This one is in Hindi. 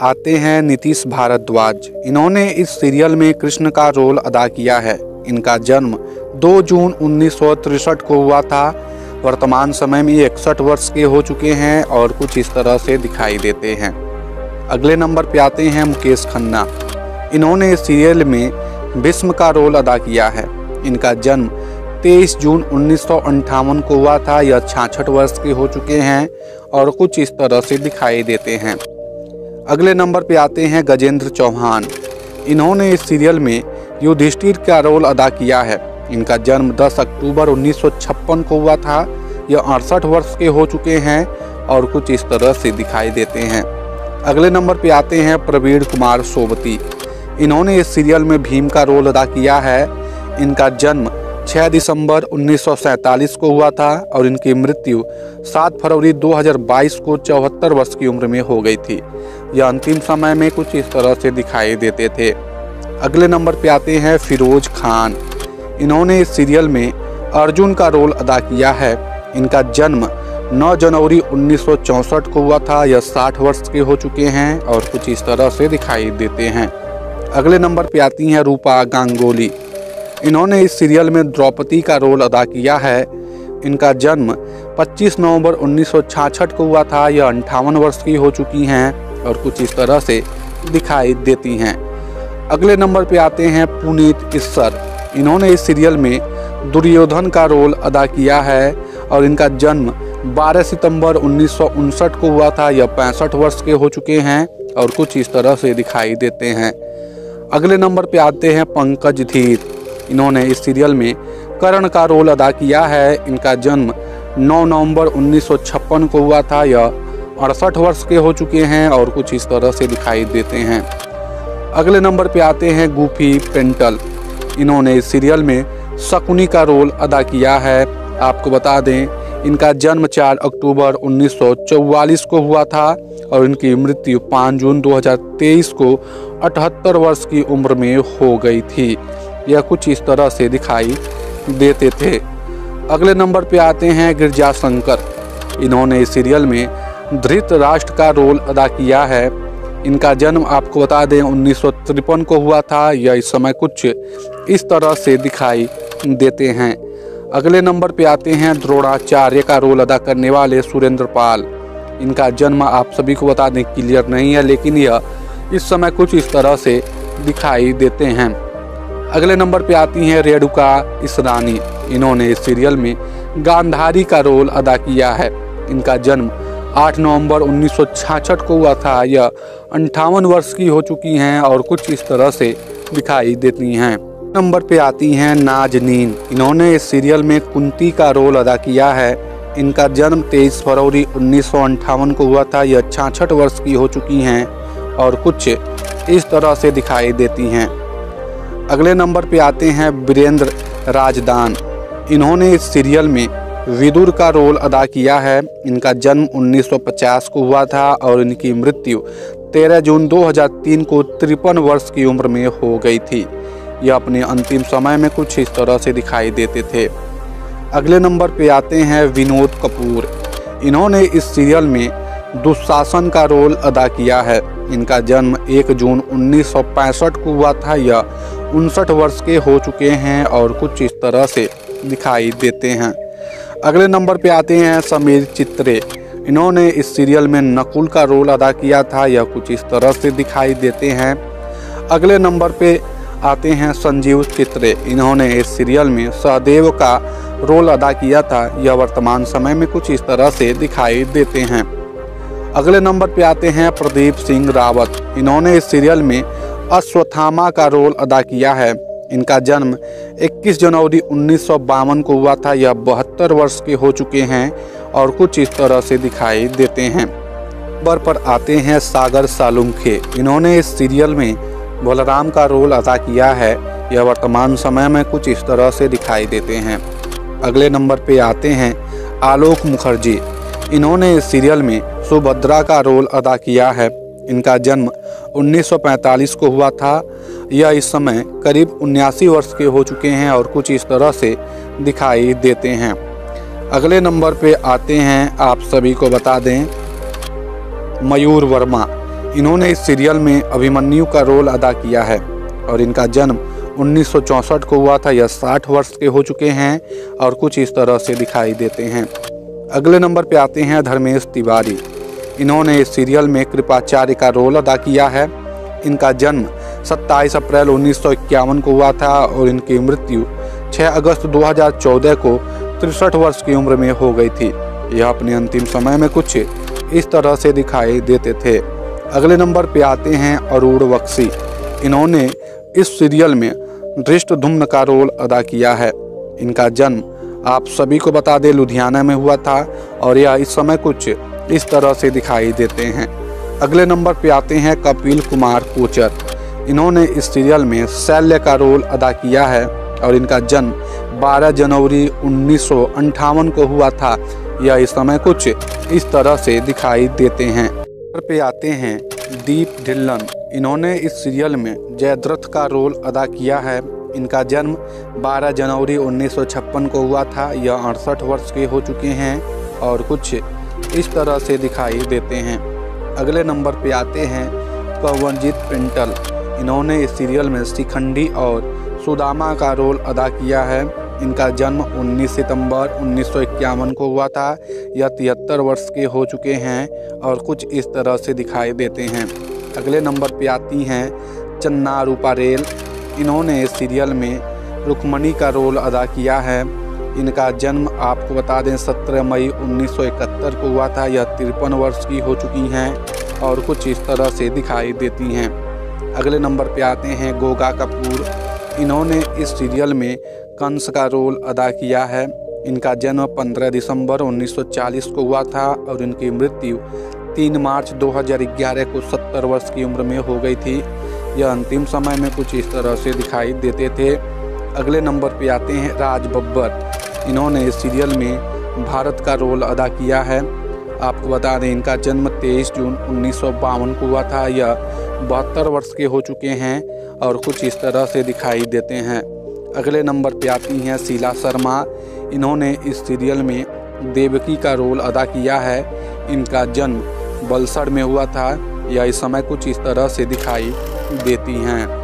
आते हैं नीतीश भारद्वाज। इन्होंने इस सीरियल में कृष्ण का रोल अदा किया है। इनका जन्म 2 जून 1963 को हुआ था। वर्तमान समय में 61 वर्ष के हो चुके हैं और कुछ इस तरह से दिखाई देते हैं। अगले नंबर पे आते हैं मुकेश खन्ना। इन्होंने इस सीरियल में भीष्म का रोल अदा किया है। इनका जन्म 23 जून 1958 को हुआ था। यह 66 वर्ष के हो चुके हैं और कुछ इस तरह से दिखाई देते हैं। अगले नंबर पे आते हैं गजेंद्र चौहान। इन्होंने इस सीरियल में युधिष्ठिर का रोल अदा किया है। इनका जन्म 10 अक्टूबर 1956 को हुआ था। यह 68 वर्ष के हो चुके हैं और कुछ इस तरह से दिखाई देते हैं। अगले नंबर पे आते हैं प्रवीण कुमार सोबती। इन्होंने इस सीरियल में भीम का रोल अदा किया है। इनका जन्म 6 दिसंबर 1947 को हुआ था और इनकी मृत्यु 7 फरवरी 2022 को 74 वर्ष की उम्र में हो गई थी। यह अंतिम समय में कुछ इस तरह से दिखाई देते थे। अगले नंबर पे आते हैं फिरोज खान। इन्होंने इस सीरियल में अर्जुन का रोल अदा किया है। इनका जन्म 9 जनवरी 1964 को हुआ था। यह 60 वर्ष के हो चुके हैं और कुछ इस तरह से दिखाई देते हैं। अगले नंबर पे आती हैं रूपा गांगुली। इन्होंने इस सीरियल में द्रौपदी का रोल अदा किया है। इनका जन्म 25 नवंबर 1966 को हुआ था। यह 58 वर्ष की हो चुकी हैं और कुछ इस तरह से दिखाई देती हैं। अगले नंबर पे आते हैं पुनीत इस्सर। इन्होंने इस सीरियल में दुर्योधन का रोल अदा किया है और इनका जन्म 12 सितंबर 1959 को हुआ था। यह 65 वर्ष के हो चुके हैं और कुछ इस तरह से दिखाई देते हैं। अगले नंबर पे आते हैं पंकज धीर। इन्होंने इस सीरियल में कर्ण का रोल अदा किया है। इनका जन्म 9 नवंबर 1956 को हुआ था। यह 68 वर्ष के हो चुके हैं और कुछ इस तरह से दिखाई देते हैं। अगले नंबर पे आते हैं गुफी पेंटल। इन्होंने इस सीरियल में शकुनी का रोल अदा किया है। आपको बता दें इनका जन्म 4 अक्टूबर 1944 को हुआ था और इनकी मृत्यु 5 जून 2023 को 78 वर्ष की उम्र में हो गई थी। यह कुछ इस तरह से दिखाई देते थे। अगले नंबर पे आते हैं गिरजा शंकर। इन्होंने इस सीरियल में धृतराष्ट्र का रोल अदा किया है। इनका जन्म आपको बता दें 1953 को हुआ था। यह इस समय कुछ इस तरह से दिखाई देते हैं। अगले नंबर पे आते हैं द्रोणाचार्य का रोल अदा करने वाले सुरेंद्र पाल। इनका जन्म आप सभी को बता दें क्लियर नहीं है, लेकिन यह इस समय कुछ इस तरह से दिखाई देते हैं। अगले नंबर पे आती हैं रेणुका इसरानी। इन्होंने इस सीरियल में गांधारी का रोल अदा किया है। इनका जन्म 8 नवंबर 1966 को हुआ था। यह 58 वर्ष की हो चुकी हैं और कुछ इस तरह से दिखाई देती हैं। नंबर पे आती हैं नाजनीन। इन्होंने इस सीरियल में कुंती का रोल अदा किया है। इनका जन्म 23 फरवरी 1958 को हुआ था। यह 66 वर्ष की हो चुकी हैं और कुछ इस तरह से दिखाई देती हैं। अगले नंबर पे आते हैं वीरेंद्र राजदान। इन्होंने इस सीरियल में विदुर का रोल अदा किया है। इनका जन्म 1950 को हुआ था और इनकी मृत्यु 13 जून 2003 को 53 वर्ष की उम्र में हो गई थी। यह अपने अंतिम समय में कुछ इस तरह से दिखाई देते थे। अगले नंबर पे आते हैं विनोद कपूर। इन्होंने इस सीरियल में दुशासन का रोल अदा किया है। इनका जन्म 1 जून 1965 को हुआ था। यह 59 वर्ष के हो चुके हैं और कुछ इस तरह से दिखाई देते हैं। अगले नंबर पे आते हैं समीर चित्रे। इन्होंने इस सीरियल में नकुल का रोल अदा किया था। यह कुछ इस तरह से दिखाई देते हैं। अगले नंबर पे आते हैं संजीव चित्रे। इन्होंने इस सीरियल में सहदेव का रोल अदा किया था। यह वर्तमान समय में कुछ इस तरह से दिखाई देते हैं। अगले नंबर पे आते हैं प्रदीप सिंह रावत। इन्होंने इस सीरियल में अश्वत्थामा का रोल अदा किया है। इनका जन्म 21 जनवरी 1952 को हुआ था। यह 72 वर्ष के हो चुके हैं और कुछ इस तरह से दिखाई देते हैं। नंबर पर आते हैं सागर सालुंखे। इन्होंने इस सीरियल में बलराम का रोल अदा किया है। यह वर्तमान समय में कुछ इस तरह से दिखाई देते हैं। अगले नंबर पे आते हैं आलोक मुखर्जी। इन्होंने इस सीरियल में सुभद्रा का रोल अदा किया है। इनका जन्म 1945 को हुआ था। यह इस समय करीब 79 वर्ष के हो चुके हैं और कुछ इस तरह से दिखाई देते हैं। अगले नंबर पे आते हैं, आप सभी को बता दें, मयूर वर्मा। इन्होंने इस सीरियल में अभिमन्यु का रोल अदा किया है और इनका जन्म 1964 को हुआ था। यह 60 वर्ष के हो चुके हैं और कुछ इस तरह से दिखाई देते हैं। अगले नंबर पे आते हैं धर्मेश तिवारी। इन्होंने इस सीरियल में कृपाचार्य का रोल अदा किया है। इनका जन्म 27 अप्रैल 1951 को हुआ था और इनकी मृत्यु 6 अगस्त 2014 को 63 वर्ष की उम्र में हो गई थी। यह अपने अंतिम समय में कुछ इस तरह से दिखाई देते थे। अगले नंबर पे आते हैं अरुण बख्शी। इन्होंने इस सीरियल में धृष्टद्युम्न का रोल अदा किया है। इनका जन्म आप सभी को बता दें लुधियाना में हुआ था और यह इस समय कुछ इस तरह से दिखाई देते हैं। अगले नंबर पे आते हैं कपिल कुमार कोचर। इन्होंने इस सीरियल में शैल्य का रोल अदा किया है और इनका जन्म 12 जनवरी 1958 को हुआ था। यह इस समय कुछ इस तरह से दिखाई देते हैं। पे आते हैं दीप ढिल्लन। इन्होंने इस सीरियल में जयद्रथ का रोल अदा किया है। इनका जन्म 12 जनवरी 1956 को हुआ था। यह 68 वर्ष के हो चुके हैं और कुछ इस तरह से दिखाई देते हैं। अगले नंबर पे आते हैं कंवरजीत पिंटल। इन्होंने इस सीरियल में शिखंडी और सुदामा का रोल अदा किया है। इनका जन्म 19 सितंबर 1951 को हुआ था। यह 73 वर्ष के हो चुके हैं और कुछ इस तरह से दिखाई देते हैं। अगले नंबर पे आती हैं चन्ना रूपारेल। इन्होंने इस सीरियल में रुक्मणी का रोल अदा किया है। इनका जन्म आपको बता दें 17 मई 1971 को हुआ था। यह 53 वर्ष की हो चुकी हैं और कुछ इस तरह से दिखाई देती हैं। अगले नंबर पे आते हैं गोगा कपूर। इन्होंने इस सीरियल में कंस का रोल अदा किया है। इनका जन्म 15 दिसंबर 1940 को हुआ था और इनकी मृत्यु 3 मार्च 2011 को 70 वर्ष की उम्र में हो गई थी। यह अंतिम समय में कुछ इस तरह से दिखाई देते थे। अगले नंबर पे आते हैं राज बब्बर। इन्होंने इस सीरियल में भारत का रोल अदा किया है। आपको बता दें इनका जन्म 23 जून 1952 को हुआ था। यह 72 वर्ष के हो चुके हैं और कुछ इस तरह से दिखाई देते हैं। अगले नंबर पे आती हैं शीला शर्मा। इन्होंने इस सीरियल में देवकी का रोल अदा किया है। इनका जन्म बलसड़ में हुआ था। यह इस समय कुछ इस तरह से दिखाई देती हैं।